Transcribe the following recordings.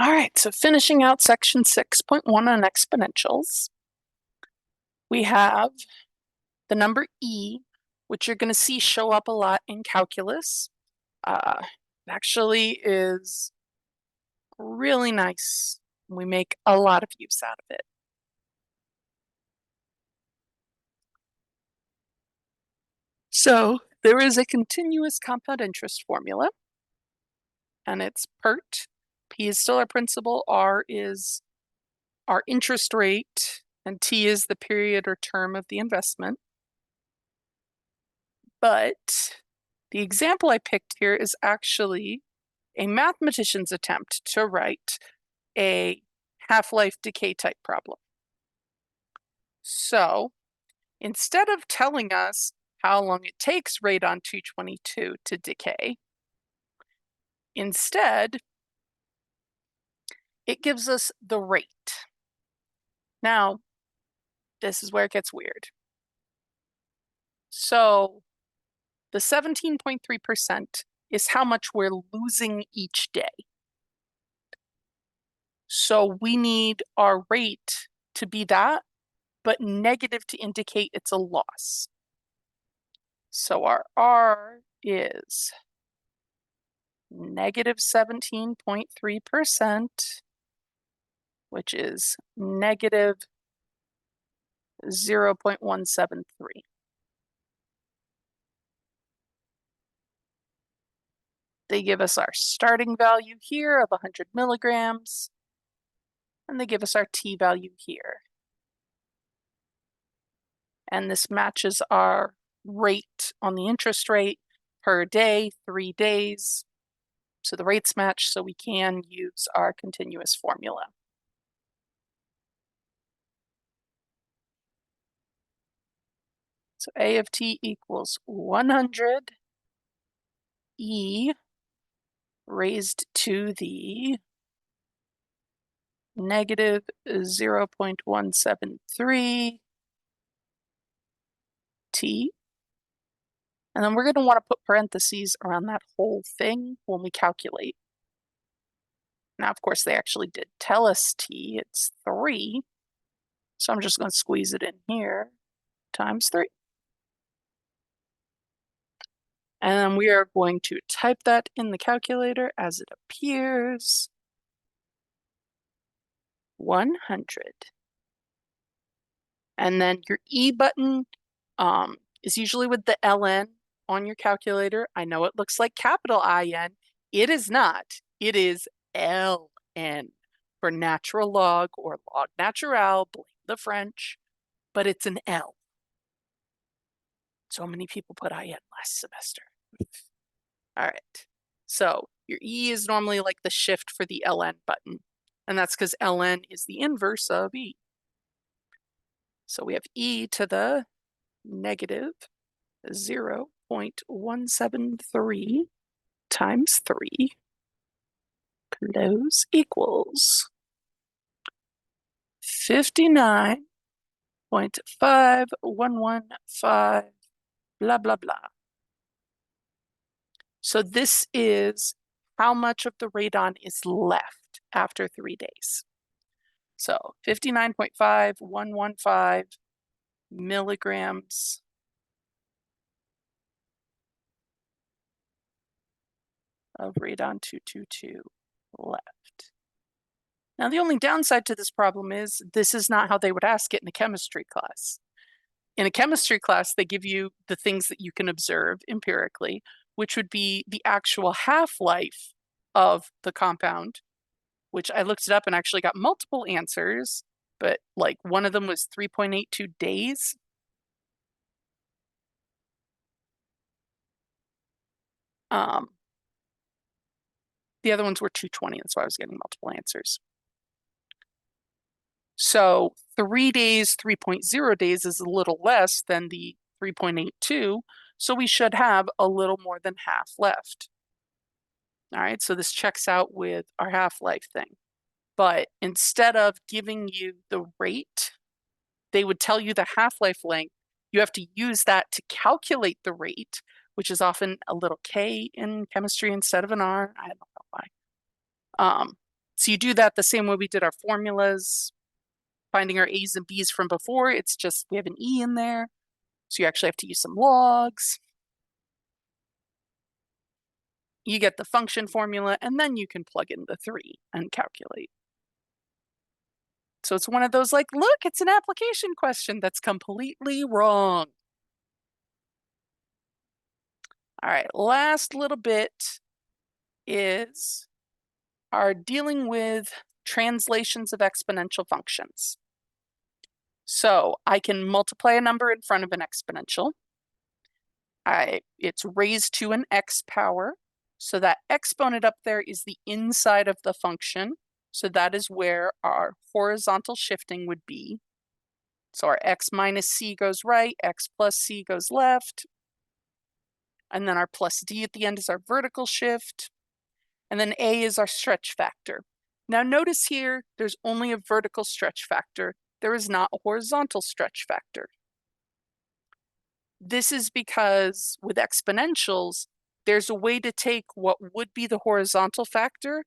All right, so finishing out section 6.1 on exponentials, we have the number e, which you're going to see show up a lot in calculus. It actually is really nice. We make a lot of use out of it. So there is a continuous compound interest formula, and it's PERT. P is still our principal, R is our interest rate, and T is the period or term of the investment. But the example I picked here is actually a mathematician's attempt to write a half-life decay type problem. So instead of telling us how long it takes radon 222 to decay, instead, it gives us the rate. Now, this is where it gets weird. So the 17.3% is how much we're losing each day. So we need our rate to be that, but negative to indicate it's a loss. So our R is negative 17.3%, which is negative 0.173. They give us our starting value here of 100 milligrams, and they give us our T value here. And this matches our rate on the interest rate per day, 3 days. So the rates match, so we can use our continuous formula. So A of T equals 100 E raised to the negative 0.173 T. And then we're going to want to put parentheses around that whole thing when we calculate. Now, of course, they actually did tell us T, it's 3. So I'm just going to squeeze it in here, times 3. And then we are going to type that in the calculator as it appears. 100. And then your E button is usually with the ln on your calculator. I know it looks like capital IN. It is not. It is LN for natural log or log natural, blame the French, but it's an L. So many people put IN last semester. All right. So your E is normally like the shift for the LN button. And that's because LN is the inverse of E. So we have E to the negative 0.173 times 3 close equals 59.5115 blah, blah, blah. So this is how much of the radon is left after 3 days. So 59.5115 milligrams of radon 222 left. Now, the only downside to this problem is this is not how they would ask it in a chemistry class. In a chemistry class, they give you the things that you can observe empirically, which would be the actual half-life of the compound, which I looked it up and actually got multiple answers, but like one of them was 3.82 days. The other ones were 220, that's why I was getting multiple answers. So 3 days, 3.0 days is a little less than the 3.82, so we should have a little more than half left. All right, so this checks out with our half-life thing. But instead of giving you the rate, they would tell you the half-life length. You have to use that to calculate the rate, which is often a little k in chemistry instead of an r. I don't know why. So you do that the same way we did our formulas, finding our A's and B's from before. It's just we have an E in there. So you actually have to use some logs. You get the function formula, and then you can plug in the 3 and calculate. So it's one of those like, look, it's an application question that's completely wrong. All right, last little bit is our dealing with translations of exponential functions. So I can multiply a number in front of an exponential. It's raised to an x power. So that exponent up there is the inside of the function. So that is where our horizontal shifting would be. So our x minus c goes right, x plus c goes left. And then our plus d at the end is our vertical shift. And then a is our stretch factor. Now notice here, there's only a vertical stretch factor. There is not a horizontal stretch factor. This is because with exponentials, there's a way to take what would be the horizontal factor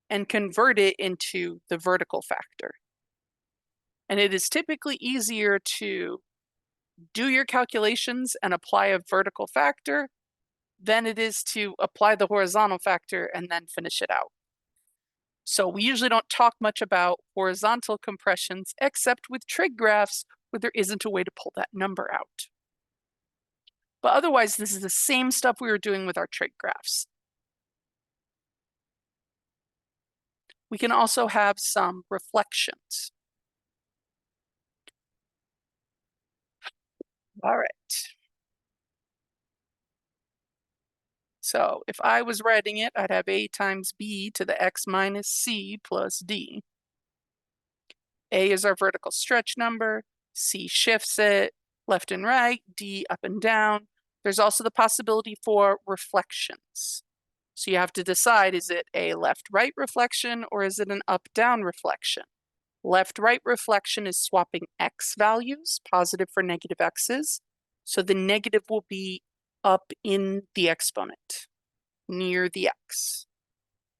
and convert it into the vertical factor. And it is typically easier to do your calculations and apply a vertical factor than it is to apply the horizontal factor and then finish it out. So we usually don't talk much about horizontal compressions except with trig graphs where there isn't a way to pull that number out. But otherwise, this is the same stuff we were doing with our trig graphs. We can also have some reflections. All right. So if I was writing it, I'd have a times b to the x minus c plus d. A is our vertical stretch number, c shifts it left and right, d up and down. There's also the possibility for reflections. So you have to decide, is it a left-right reflection or is it an up-down reflection? Left-right reflection is swapping x values, positive for negative x's. So the negative will be up in the exponent, near the x.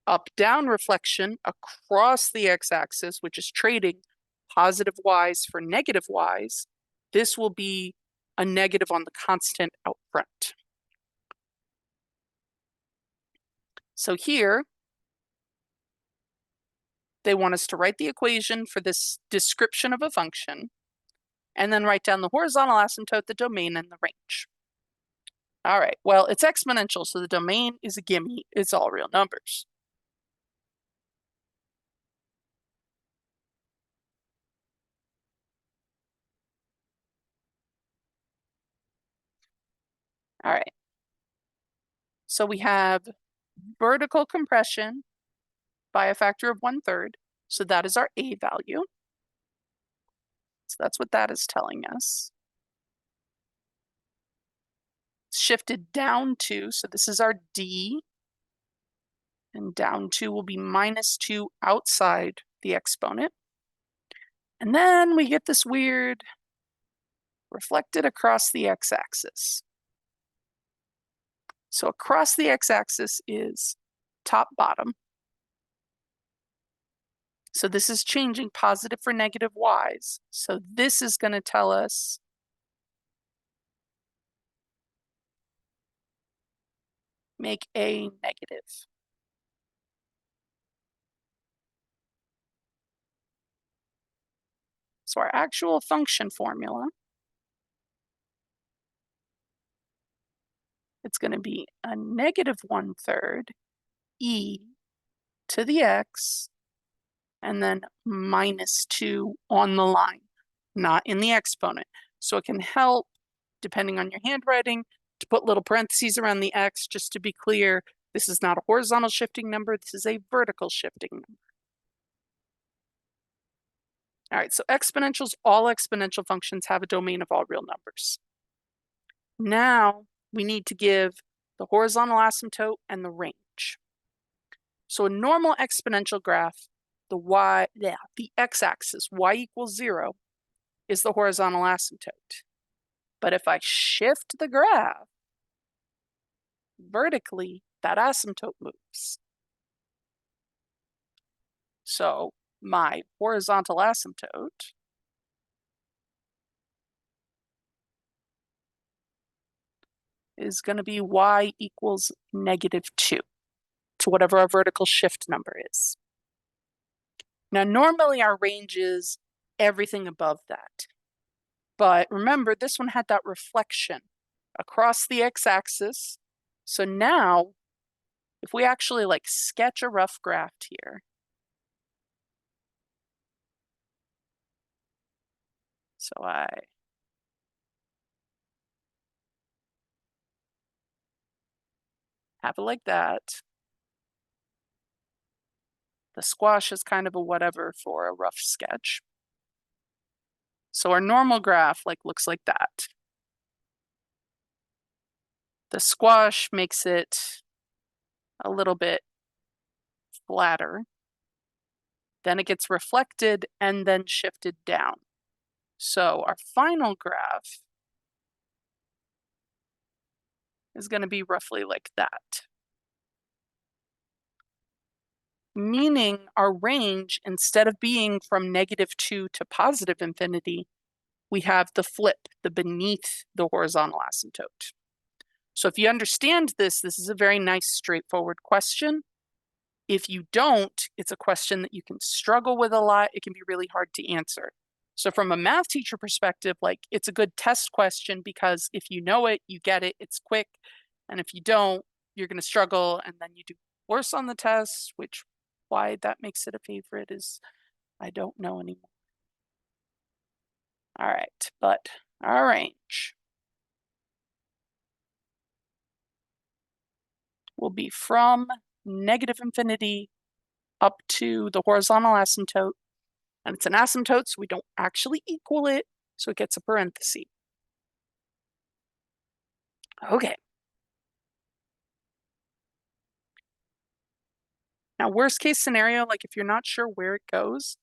Up-down reflection across the x-axis, which is trading positive y's for negative y's, this will be a negative on the constant out front. So here, they want us to write the equation for this description of a function, and then write down the horizontal asymptote, the domain, and the range. All right, well, it's exponential, so the domain is a gimme. It's all real numbers. All right. So we have vertical compression by a factor of 1/3. So that is our A value. So that's what that is telling us. Shifted down 2, so this is our D. And down 2 will be -2 outside the exponent. And then we get this weird reflected across the x-axis. So across the x-axis is top bottom. So this is changing positive for negative y's. So this is going to tell us make a negative. So our actual function formula, it's going to be a -1/3 e to the x and then -2 on the line, not in the exponent. So it can help, depending on your handwriting, to put little parentheses around the x just to be clear. This is not a horizontal shifting number. This is a vertical shifting number. All right, so exponentials, all exponential functions have a domain of all real numbers. Now we need to give the horizontal asymptote and the range. So a normal exponential graph, the x-axis, y equals 0, is the horizontal asymptote. But if I shift the graph vertically, that asymptote moves. So my horizontal asymptote is going to be y equals -2 to whatever our vertical shift number is. Now, normally our range is everything above that. But remember, this one had that reflection across the x-axis. So now, if we actually like sketch a rough graph here, so I have it like that. The squash is kind of a whatever for a rough sketch. So our normal graph like looks like that. The squash makes it a little bit flatter. Then it gets reflected and then shifted down. So our final graph is going to be roughly like that. Meaning our range, instead of being from -2 to +infinity, we have the flip, the beneath the horizontal asymptote. So if you understand this, this is a very nice, straightforward question. If you don't, it's a question that you can struggle with a lot. It can be really hard to answer. So from a math teacher perspective, like it's a good test question because if you know it, you get it, it's quick. And if you don't, you're going to struggle and then you do worse on the test, which why that makes it a favorite is I don't know anymore. All right, but our range will be from -infinity up to the horizontal asymptote. And it's an asymptote, so we don't actually equal it, so it gets a parenthesis. Okay. Now, worst case scenario, like if you're not sure where it goes,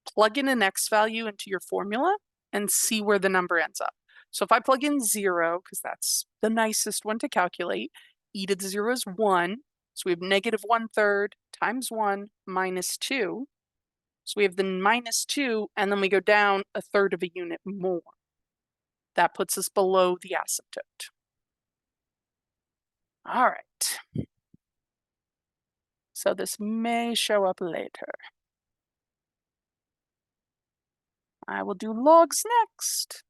plug in an x value into your formula and see where the number ends up. So if I plug in 0, because that's the nicest one to calculate, e to the 0 is 1. So we have -1/3 times 1 minus 2. So we have the -2, and then we go down a third of a unit more. That puts us below the asymptote. All right. So this may show up later. I will do logs next.